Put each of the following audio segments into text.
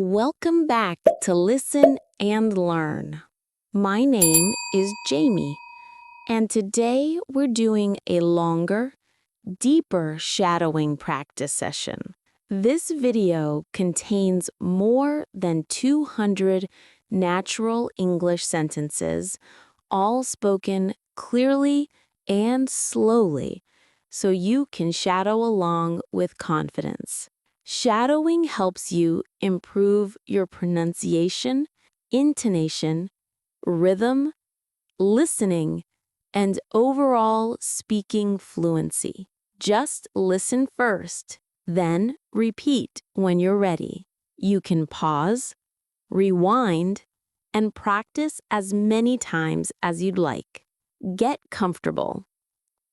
Welcome back to Listen and Learn. My name is Jamie, and today we're doing a longer, deeper shadowing practice session. This video contains more than 200 natural English sentences, all spoken clearly and slowly, so you can shadow along with confidence. Shadowing helps you improve your pronunciation, intonation, rhythm, listening, and overall speaking fluency. Just listen first, then repeat when you're ready. You can pause, rewind, and practice as many times as you'd like. Get comfortable.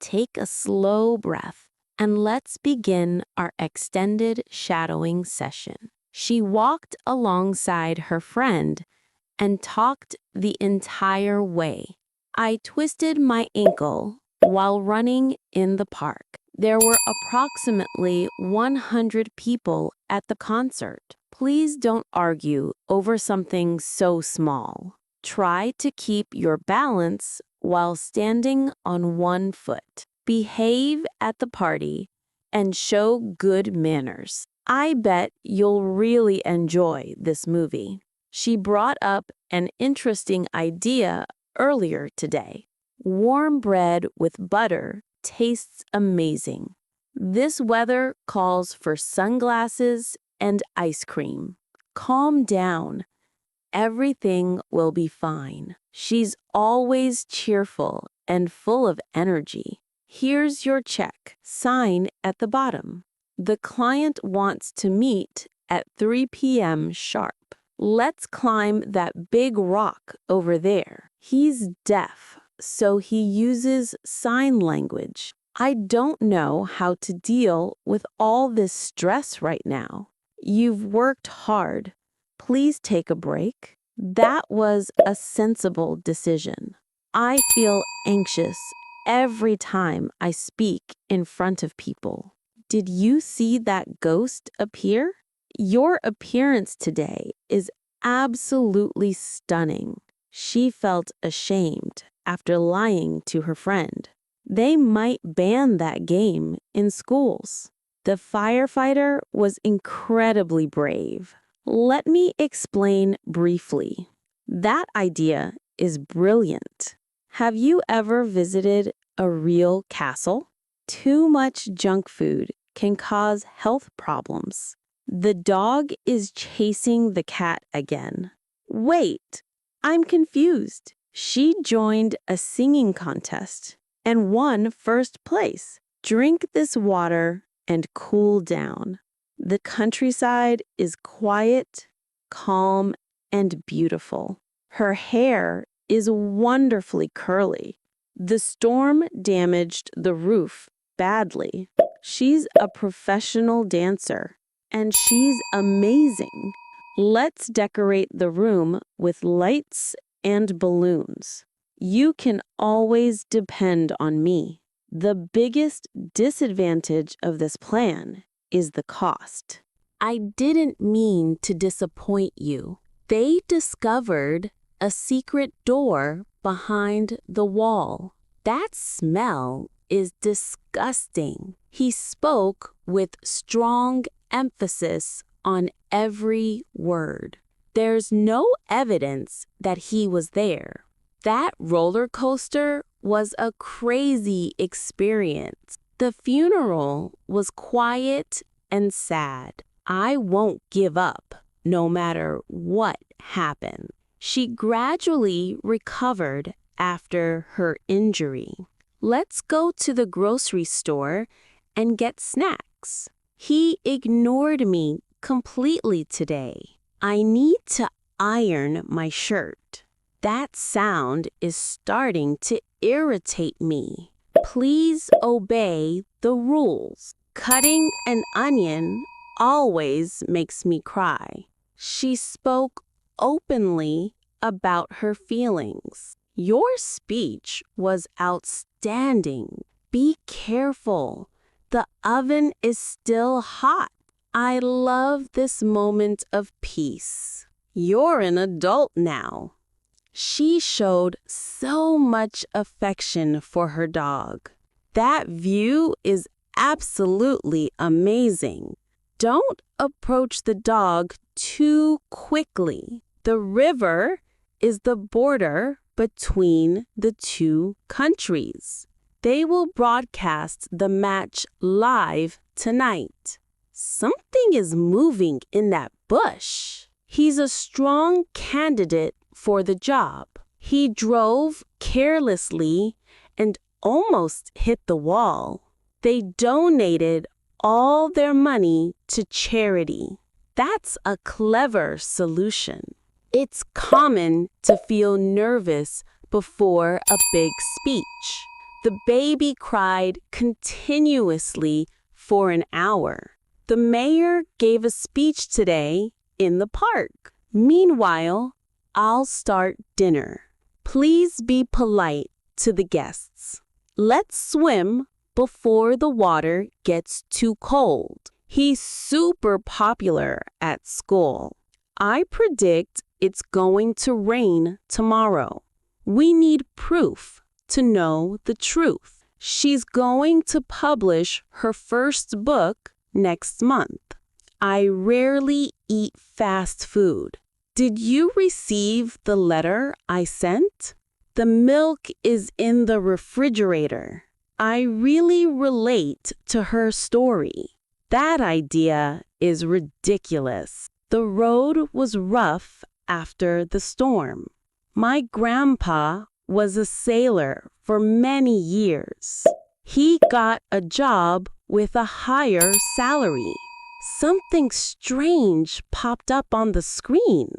Take a slow breath. And let's begin our extended shadowing session. She walked alongside her friend and talked the entire way. I twisted my ankle while running in the park. There were approximately 100 people at the concert. Please don't argue over something so small. Try to keep your balance while standing on one foot. Behave at the party and show good manners. I bet you'll really enjoy this movie. She brought up an interesting idea earlier today. Warm bread with butter tastes amazing. This weather calls for sunglasses and ice cream. Calm down. Everything will be fine. She's always cheerful and full of energy. Here's your check. Sign at the bottom. The client wants to meet at 3 p.m. sharp. Let's climb that big rock over there. He's deaf, so he uses sign language. I don't know how to deal with all this stress right now. You've worked hard. Please take a break. That was a sensible decision. I feel anxious every time I speak in front of people. Did you see that ghost appear? Your appearance today is absolutely stunning. She felt ashamed after lying to her friend. They might ban that game in schools. The firefighter was incredibly brave. Let me explain briefly. That idea is brilliant. Have you ever visited a real castle? Too much junk food can cause health problems. The dog is chasing the cat again. Wait, I'm confused. She joined a singing contest and won first place. Drink this water and cool down. The countryside is quiet, calm, and beautiful. Her hair is wonderfully curly. The storm damaged the roof badly. She's a professional dancer, and she's amazing. Let's decorate the room with lights and balloons. You can always depend on me. The biggest disadvantage of this plan is the cost. I didn't mean to disappoint you. They discovered a secret door behind the wall. That smell is disgusting. He spoke with strong emphasis on every word. There's no evidence that he was there. That roller coaster was a crazy experience. The funeral was quiet and sad. I won't give up, no matter what happened. She gradually recovered after her injury. Let's go to the grocery store and get snacks. He ignored me completely today. I need to iron my shirt. That sound is starting to irritate me. Please obey the rules. Cutting an onion always makes me cry. She spoke openly about her feelings. Your speech was outstanding. Be careful. The oven is still hot. I love this moment of peace. You're an adult now. She showed so much affection for her dog. That view is absolutely amazing. Don't approach the dog too quickly. The river is the border between the two countries. They will broadcast the match live tonight. Something is moving in that bush. He's a strong candidate for the job. He drove carelessly and almost hit the wall. They donated all their money to charity. That's a clever solution. It's common to feel nervous before a big speech. The baby cried continuously for an hour. The mayor gave a speech today in the park. Meanwhile, I'll start dinner. Please be polite to the guests. Let's swim before the water gets too cold. He's super popular at school. I predict it's going to rain tomorrow. We need proof to know the truth. She's going to publish her first book next month. I rarely eat fast food. Did you receive the letter I sent? The milk is in the refrigerator. I really relate to her story. That idea is ridiculous. The road was rough after the storm. My grandpa was a sailor for many years. He got a job with a higher salary. Something strange popped up on the screen.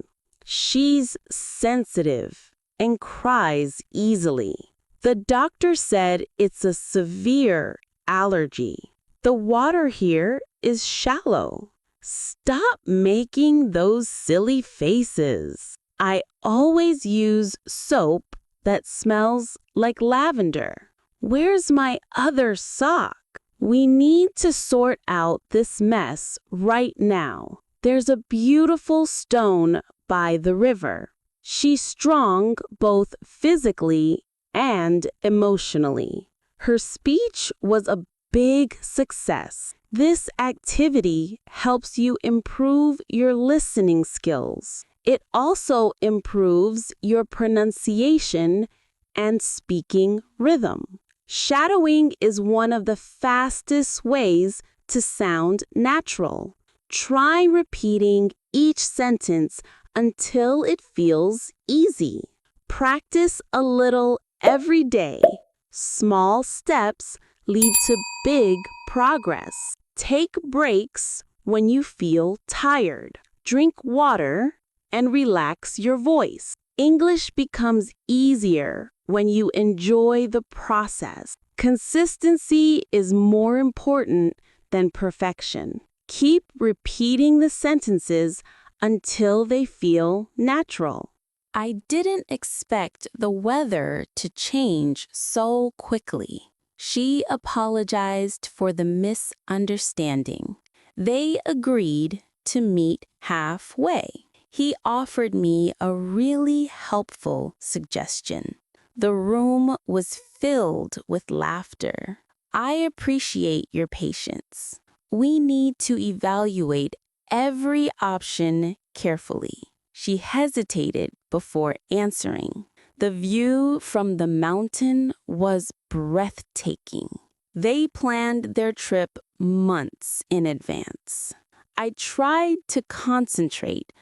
She's sensitive and cries easily. The doctor said it's a severe allergy. The water here is shallow. Stop making those silly faces. I always use soap that smells like lavender. Where's my other sock? We need to sort out this mess right now. There's a beautiful stone by the river. She's strong both physically and emotionally. Her speech was a big success. This activity helps you improve your listening skills. It also improves your pronunciation and speaking rhythm. Shadowing is one of the fastest ways to sound natural. Try repeating each sentence until it feels easy. Practice a little every day. Small steps lead to big progress. Take breaks when you feel tired. Drink water and relax your voice. English becomes easier when you enjoy the process. Consistency is more important than perfection. Keep repeating the sentences until they feel natural. I didn't expect the weather to change so quickly. She apologized for the misunderstanding. They agreed to meet halfway. He offered me a really helpful suggestion. The room was filled with laughter. I appreciate your patience. We need to evaluate every option carefully. She hesitated before answering. The view from the mountain was breathtaking. They planned their trip months in advance. I tried to concentrate,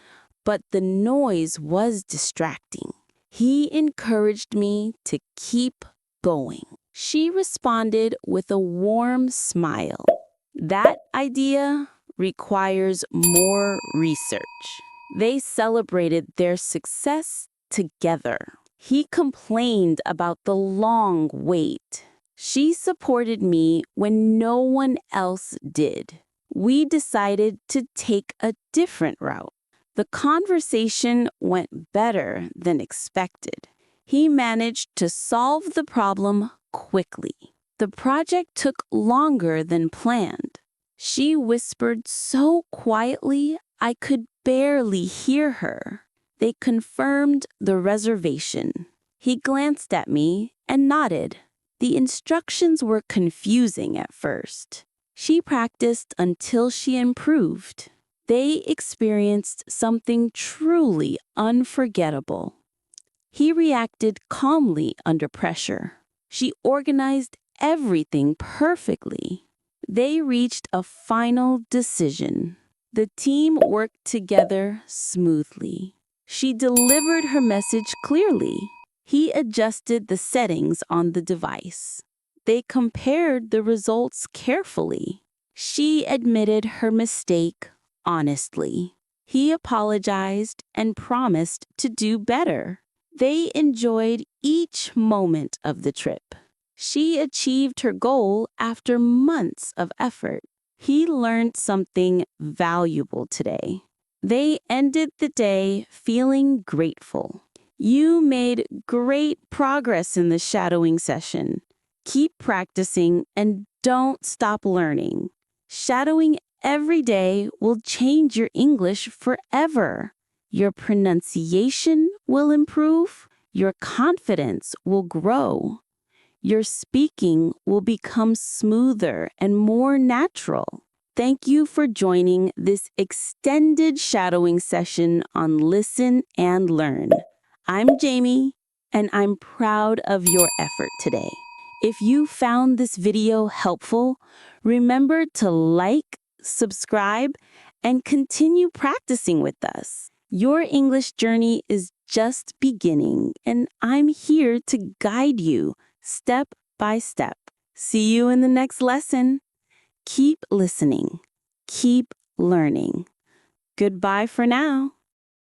but the noise was distracting. He encouraged me to keep going. She responded with a warm smile. That idea requires more research. They celebrated their success together. He complained about the long wait. She supported me when no one else did. We decided to take a different route. The conversation went better than expected. He managed to solve the problem quickly. The project took longer than planned, She whispered so quietly I could barely hear her. They confirmed the reservation. He glanced at me and nodded. The instructions were confusing at first. She practiced until she improved. They experienced something truly unforgettable. He reacted calmly under pressure. She organized everything perfectly. They reached a final decision. The team worked together smoothly. She delivered her message clearly. He adjusted the settings on the device. They compared the results carefully. She admitted her mistake honestly. He apologized and promised to do better. They enjoyed each moment of the trip. She achieved her goal after months of effort. He learned something valuable today. They ended the day feeling grateful. You made great progress in the shadowing session. Keep practicing and don't stop learning. Shadowing every day will change your English forever. Your pronunciation will improve. Your confidence will grow. Your speaking will become smoother and more natural. Thank you for joining this extended shadowing session on Listen and Learn. I'm Jamie, and I'm proud of your effort today. If you found this video helpful, remember to like, subscribe, and continue practicing with us. Your English journey is just beginning, and I'm here to guide you step by step. See you in the next lesson. Keep listening. Keep learning. Goodbye for now.